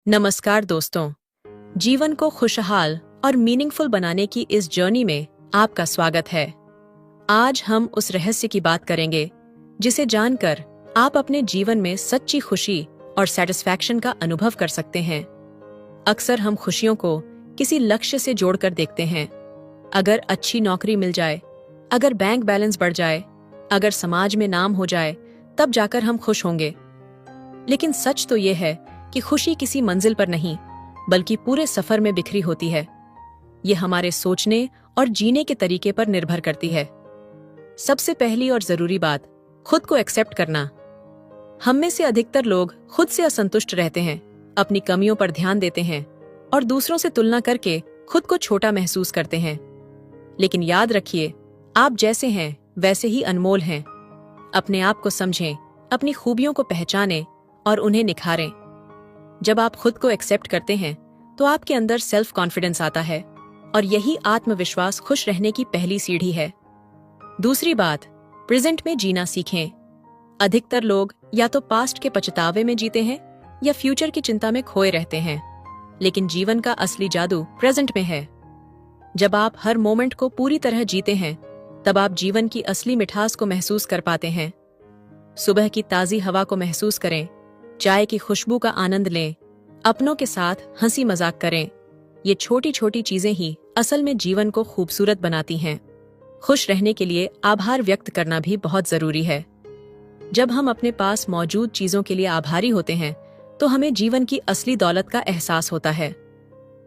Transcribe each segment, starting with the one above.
नमस्कार दोस्तों। जीवन को खुशहाल और मीनिंगफुल बनाने की इस जर्नी में आपका स्वागत है। आज हम उस रहस्य की बात करेंगे जिसे जानकर आप अपने जीवन में सच्ची खुशी और सेटिस्फैक्शन का अनुभव कर सकते हैं। अक्सर हम खुशियों को किसी लक्ष्य से जोड़कर देखते हैं। अगर अच्छी नौकरी मिल जाए, अगर बैंक बैलेंस बढ़ जाए, अगर समाज में नाम हो जाए, तब जाकर हम खुश होंगे। लेकिन सच तो ये है कि खुशी किसी मंजिल पर नहीं, बल्कि पूरे सफर में बिखरी होती है। ये हमारे सोचने और जीने के तरीके पर निर्भर करती है। सबसे पहली और जरूरी बात, खुद को एक्सेप्ट करना। हम में से अधिकतर लोग खुद से असंतुष्ट रहते हैं, अपनी कमियों पर ध्यान देते हैं और दूसरों से तुलना करके खुद को छोटा महसूस करते हैं। लेकिन याद रखिए, आप जैसे हैं वैसे ही अनमोल हैं। अपने आप को समझें, अपनी खूबियों को पहचानें और उन्हें निखारें। जब आप खुद को एक्सेप्ट करते हैं तो आपके अंदर सेल्फ कॉन्फिडेंस आता है और यही आत्मविश्वास खुश रहने की पहली सीढ़ी है। दूसरी बात, प्रेजेंट में जीना सीखें। अधिकतर लोग या तो पास्ट के पछतावे में जीते हैं या फ्यूचर की चिंता में खोए रहते हैं, लेकिन जीवन का असली जादू प्रेजेंट में है। जब आप हर मोमेंट को पूरी तरह जीते हैं, तब आप जीवन की असली मिठास को महसूस कर पाते हैं। सुबह की ताजी हवा को महसूस करें, चाय की खुशबू का आनंद लें, अपनों के साथ हंसी मजाक करें। ये छोटी छोटी चीजें ही असल में जीवन को खूबसूरत बनाती हैं। खुश रहने के लिए आभार व्यक्त करना भी बहुत जरूरी है। जब हम अपने पास मौजूद चीजों के लिए आभारी होते हैं तो हमें जीवन की असली दौलत का एहसास होता है।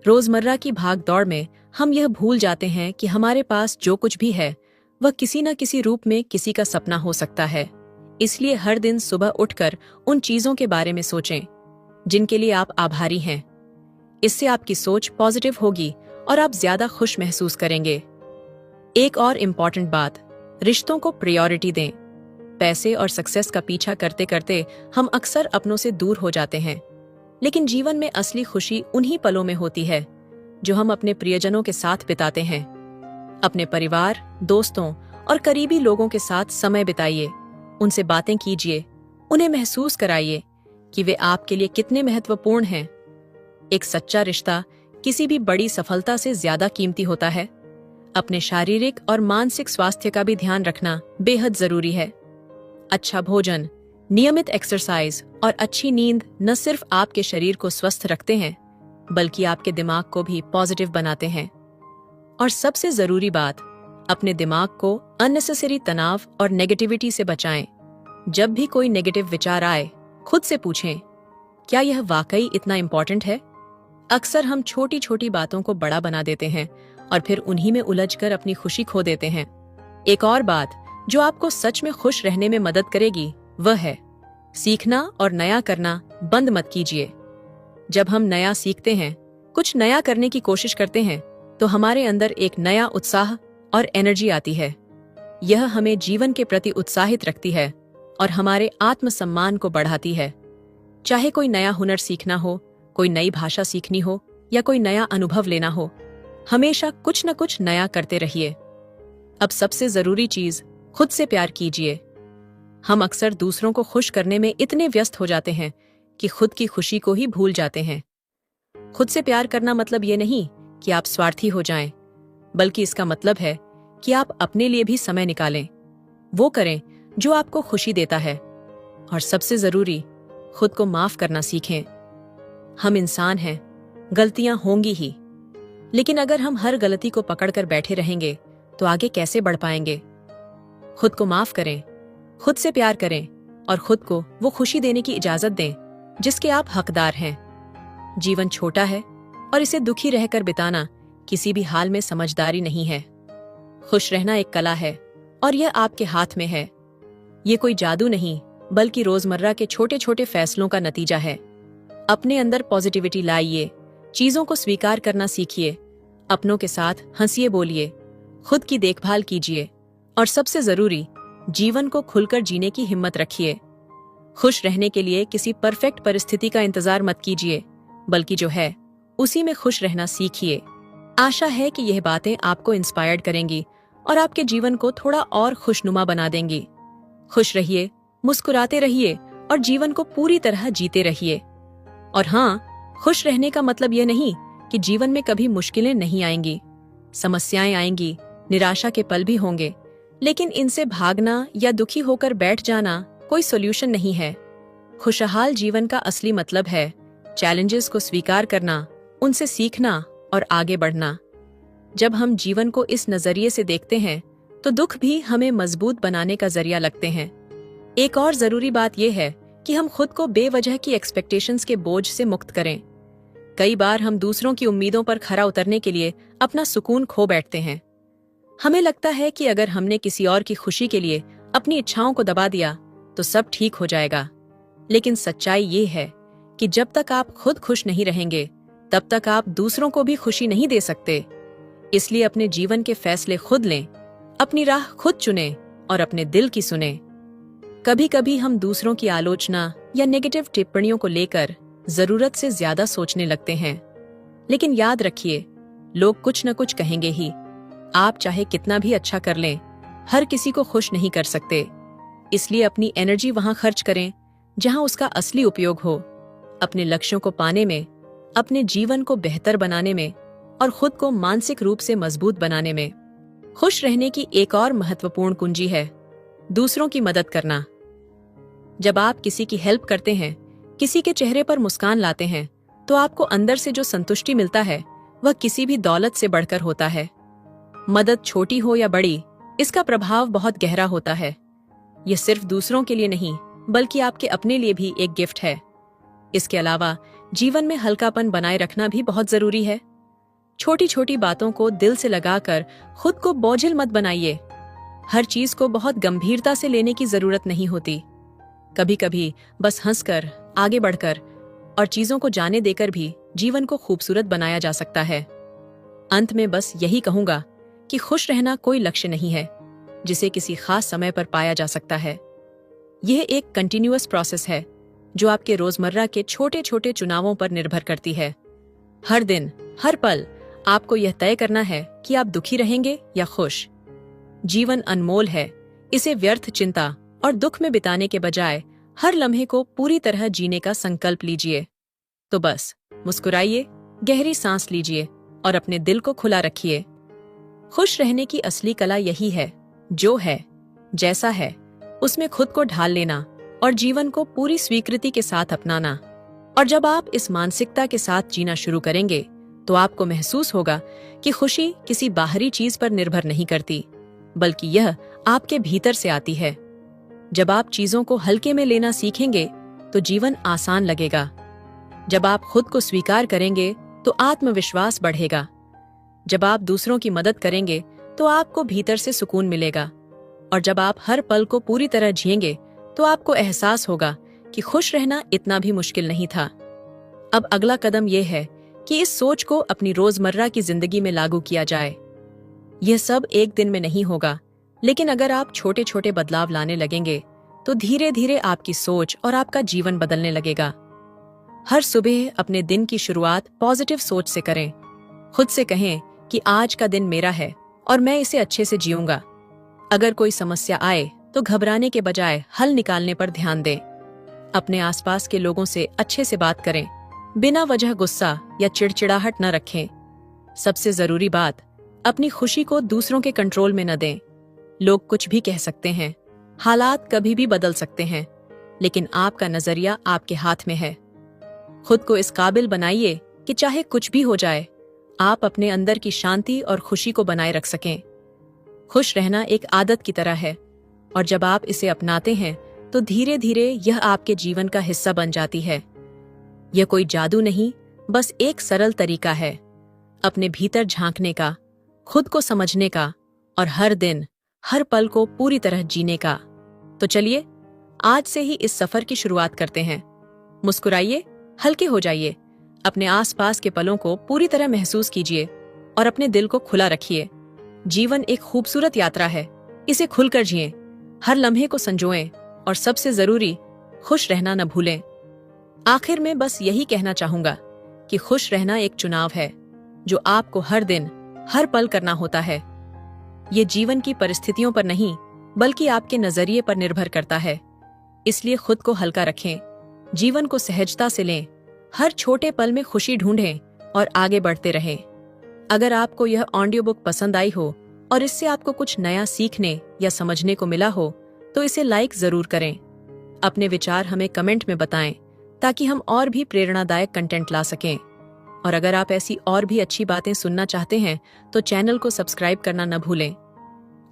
रोजमर्रा की भाग दौड़ में हम यह भूल जाते हैं कि हमारे पास जो कुछ भी है वह किसी न किसी रूप में किसी का सपना हो सकता है। इसलिए हर दिन सुबह उठकर उन चीजों के बारे में सोचें जिनके लिए आप आभारी हैं। इससे आपकी सोच पॉजिटिव होगी और आप ज्यादा खुश महसूस करेंगे। एक और इम्पॉर्टेंट बात, रिश्तों को प्रायोरिटी दें। पैसे और सक्सेस का पीछा करते करते हम अक्सर अपनों से दूर हो जाते हैं, लेकिन जीवन में असली खुशी उन्हीं पलों में होती है जो हम अपने प्रियजनों के साथ बिताते हैं। अपने परिवार, दोस्तों और करीबी लोगों के साथ समय बिताइए। उनसे बातें कीजिए, उन्हें महसूस कराइए कि वे आपके लिए कितने महत्वपूर्ण हैं। एक सच्चा रिश्ता किसी भी बड़ी सफलता से ज्यादा कीमती होता है। अपने शारीरिक और मानसिक स्वास्थ्य का भी ध्यान रखना बेहद जरूरी है। अच्छा भोजन, नियमित एक्सरसाइज और अच्छी नींद न सिर्फ आपके शरीर को स्वस्थ रखते हैं, बल्कि आपके दिमाग को भी पॉजिटिव बनाते हैं। और सबसे जरूरी बात, अपने दिमाग को अननेसेसरी तनाव और नेगेटिविटी से बचाएं। जब भी कोई नेगेटिव विचार आए, खुद से पूछें, क्या यह वाकई इतना इम्पोर्टेंट है? अक्सर हम छोटी छोटी बातों को बड़ा बना देते हैं और फिर उन्हीं में उलझकर अपनी खुशी खो देते हैं। एक और बात जो आपको सच में खुश रहने में मदद करेगी वह है सीखना और नया करना बंद मत कीजिए। जब हम नया सीखते हैं, कुछ नया करने की कोशिश करते हैं, तो हमारे अंदर एक नया उत्साह और एनर्जी आती है। यह हमें जीवन के प्रति उत्साहित रखती है और हमारे आत्मसम्मान को बढ़ाती है। चाहे कोई नया हुनर सीखना हो, कोई नई भाषा सीखनी हो या कोई नया अनुभव लेना हो, हमेशा कुछ न कुछ नया करते रहिए। अब सबसे जरूरी चीज, खुद से प्यार कीजिए। हम अक्सर दूसरों को खुश करने में इतने व्यस्त हो जाते हैं कि खुद की खुशी को ही भूल जाते हैं। खुद से प्यार करना मतलब ये नहीं कि आप स्वार्थी हो जाएं, बल्कि इसका मतलब है कि आप अपने लिए भी समय निकालें। वो करें जो आपको खुशी देता है। और सबसे जरूरी, खुद को माफ करना सीखें। हम इंसान हैं, गलतियां होंगी ही, लेकिन अगर हम हर गलती को पकड़कर बैठे रहेंगे तो आगे कैसे बढ़ पाएंगे? खुद को माफ करें, खुद से प्यार करें और खुद को वो खुशी देने की इजाजत दें जिसके आप हकदार हैं। जीवन छोटा है और इसे दुखी रहकर बिताना किसी भी हाल में समझदारी नहीं है। खुश रहना एक कला है और यह आपके हाथ में है। ये कोई जादू नहीं, बल्कि रोजमर्रा के छोटे छोटे फैसलों का नतीजा है। अपने अंदर पॉजिटिविटी लाइए, चीजों को स्वीकार करना सीखिए, अपनों के साथ हंसिए बोलिए, खुद की देखभाल कीजिए और सबसे जरूरी, जीवन को खुलकर जीने की हिम्मत रखिए। खुश रहने के लिए किसी परफेक्ट परिस्थिति का इंतजार मत कीजिए, बल्कि जो है उसी में खुश रहना सीखिए। आशा है कि यह बातें आपको इंस्पायर्ड करेंगी और आपके जीवन को थोड़ा और खुशनुमा बना देंगी। खुश रहिए, मुस्कुराते रहिए और जीवन को पूरी तरह जीते रहिए। और हाँ, खुश रहने का मतलब यह नहीं कि जीवन में कभी मुश्किलें नहीं आएंगी। समस्याएं आएंगी, निराशा के पल भी होंगे, लेकिन इनसे भागना या दुखी होकर बैठ जाना कोई सॉल्यूशन नहीं है। खुशहाल जीवन का असली मतलब है चैलेंजेस को स्वीकार करना, उनसे सीखना और आगे बढ़ना। जब हम जीवन को इस नजरिए से देखते हैं तो दुख भी हमें मजबूत बनाने का जरिया लगते हैं। एक और जरूरी बात यह है कि हम खुद को बेवजह की एक्सपेक्टेशंस के बोझ से मुक्त करें। कई बार हम दूसरों की उम्मीदों पर खरा उतरने के लिए अपना सुकून खो बैठते हैं। हमें लगता है कि अगर हमने किसी और की खुशी के लिए अपनी इच्छाओं को दबा दिया तो सब ठीक हो जाएगा। लेकिन सच्चाई ये है कि जब तक आप खुद खुश नहीं रहेंगे तब तक आप दूसरों को भी खुशी नहीं दे सकते। इसलिए अपने जीवन के फैसले खुद लें, अपनी राह खुद चुनें और अपने दिल की सुने। कभी कभी हम दूसरों की आलोचना या नेगेटिव टिप्पणियों को लेकर जरूरत से ज्यादा सोचने लगते हैं। लेकिन याद रखिए, लोग कुछ न कुछ कहेंगे ही। आप चाहे कितना भी अच्छा कर लें, हर किसी को खुश नहीं कर सकते। इसलिए अपनी एनर्जी वहां खर्च करें जहां उसका असली उपयोग हो। अपने लक्ष्यों को पाने में, अपने जीवन को बेहतर बनाने में और खुद को मानसिक रूप से मजबूत बनाने में। खुश रहने की एक और महत्वपूर्ण कुंजी है दूसरों की मदद करना। जब आप किसी की हेल्प करते हैं, किसी के चेहरे पर मुस्कान लाते हैं, तो आपको अंदर से जो संतुष्टि मिलता है वह किसी भी दौलत से बढ़कर होता है। मदद छोटी हो या बड़ी, इसका प्रभाव बहुत गहरा होता है। यह सिर्फ दूसरों के लिए नहीं बल्कि आपके अपने लिए भी एक गिफ्ट है। इसके अलावा जीवन में हल्कापन बनाए रखना भी बहुत जरूरी है। छोटी छोटी बातों को दिल से लगाकर खुद को बोझिल मत बनाइए। हर चीज को बहुत गंभीरता से लेने की जरूरत नहीं होती। कभी कभी बस हंसकर, आगे बढ़कर और चीजों को जाने देकर भी जीवन को खूबसूरत बनाया जा सकता है। अंत में बस यही कहूंगा कि खुश रहना कोई लक्ष्य नहीं है जिसे किसी खास समय पर पाया जा सकता है। यह एक कंटिन्यूअस प्रोसेस है जो आपके रोजमर्रा के छोटे छोटे चुनावों पर निर्भर करती है। हर दिन, हर पल आपको यह तय करना है कि आप दुखी रहेंगे या खुश। जीवन अनमोल है, इसे व्यर्थ चिंता और दुख में बिताने के बजाय हर लम्हे को पूरी तरह जीने का संकल्प लीजिए। तो बस मुस्कुराइए, गहरी सांस लीजिए और अपने दिल को खुला रखिए। खुश रहने की असली कला यही है, जो है, जैसा है, उसमें खुद को ढाल लेना और जीवन को पूरी स्वीकृति के साथ अपनाना। और जब आप इस मानसिकता के साथ जीना शुरू करेंगे तो आपको महसूस होगा कि खुशी किसी बाहरी चीज पर निर्भर नहीं करती, बल्कि यह आपके भीतर से आती है। जब आप चीजों को हल्के में लेना सीखेंगे तो जीवन आसान लगेगा। जब आप खुद को स्वीकार करेंगे तो आत्मविश्वास बढ़ेगा। जब आप दूसरों की मदद करेंगे तो आपको भीतर से सुकून मिलेगा। और जब आप हर पल को पूरी तरह जिएंगे तो आपको एहसास होगा कि खुश रहना इतना भी मुश्किल नहीं था। अब अगला कदम यह है कि इस सोच को अपनी रोजमर्रा की जिंदगी में लागू किया जाए। यह सब एक दिन में नहीं होगा, लेकिन अगर आप छोटे छोटे बदलाव लाने लगेंगे तो धीरे धीरे आपकी सोच और आपका जीवन बदलने लगेगा। हर सुबह अपने दिन की शुरुआत पॉजिटिव सोच से करें। खुद से कहें कि आज का दिन मेरा है और मैं इसे अच्छे से जीऊंगा। अगर कोई समस्या आए तो घबराने के बजाय हल निकालने पर ध्यान दें। अपने आसपास के लोगों से अच्छे से बात करें, बिना वजह गुस्सा या चिड़चिड़ाहट न रखें। सबसे जरूरी बात, अपनी खुशी को दूसरों के कंट्रोल में न दें। लोग कुछ भी कह सकते हैं, हालात कभी भी बदल सकते हैं, लेकिन आपका नजरिया आपके हाथ में है। खुद को इस काबिल बनाइए कि चाहे कुछ भी हो जाए, आप अपने अंदर की शांति और खुशी को बनाए रख सकें। खुश रहना एक आदत की तरह है और जब आप इसे अपनाते हैं तो धीरे धीरे यह आपके जीवन का हिस्सा बन जाती है। यह कोई जादू नहीं, बस एक सरल तरीका है अपने भीतर झांकने का, खुद को समझने का और हर दिन, हर पल को पूरी तरह जीने का। तो चलिए आज से ही इस सफर की शुरुआत करते हैं। मुस्कुराइए, हल्के हो जाइए, अपने आसपास के पलों को पूरी तरह महसूस कीजिए और अपने दिल को खुला रखिए। जीवन एक खूबसूरत यात्रा है, इसे खुलकर जिएं, हर लम्हे को संजोएं और सबसे जरूरी, खुश रहना न भूलें। आखिर में बस यही कहना चाहूंगा कि खुश रहना एक चुनाव है जो आपको हर दिन, हर पल करना होता है। ये जीवन की परिस्थितियों पर नहीं बल्कि आपके नजरिए पर निर्भर करता है। इसलिए खुद को हल्का रखें, जीवन को सहजता से लें, हर छोटे पल में खुशी ढूंढें और आगे बढ़ते रहें। अगर आपको यह ऑडियो बुक पसंद आई हो और इससे आपको कुछ नया सीखने या समझने को मिला हो तो इसे लाइक जरूर करें। अपने विचार हमें कमेंट में बताएं ताकि हम और भी प्रेरणादायक कंटेंट ला सकें। और अगर आप ऐसी और भी अच्छी बातें सुनना चाहते हैं तो चैनल को सब्सक्राइब करना न भूलें।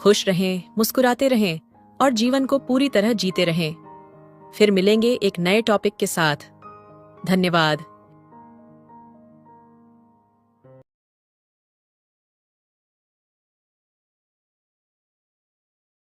खुश रहें, मुस्कुराते रहें और जीवन को पूरी तरह जीते रहें। फिर मिलेंगे एक नए टॉपिक के साथ। धन्यवाद।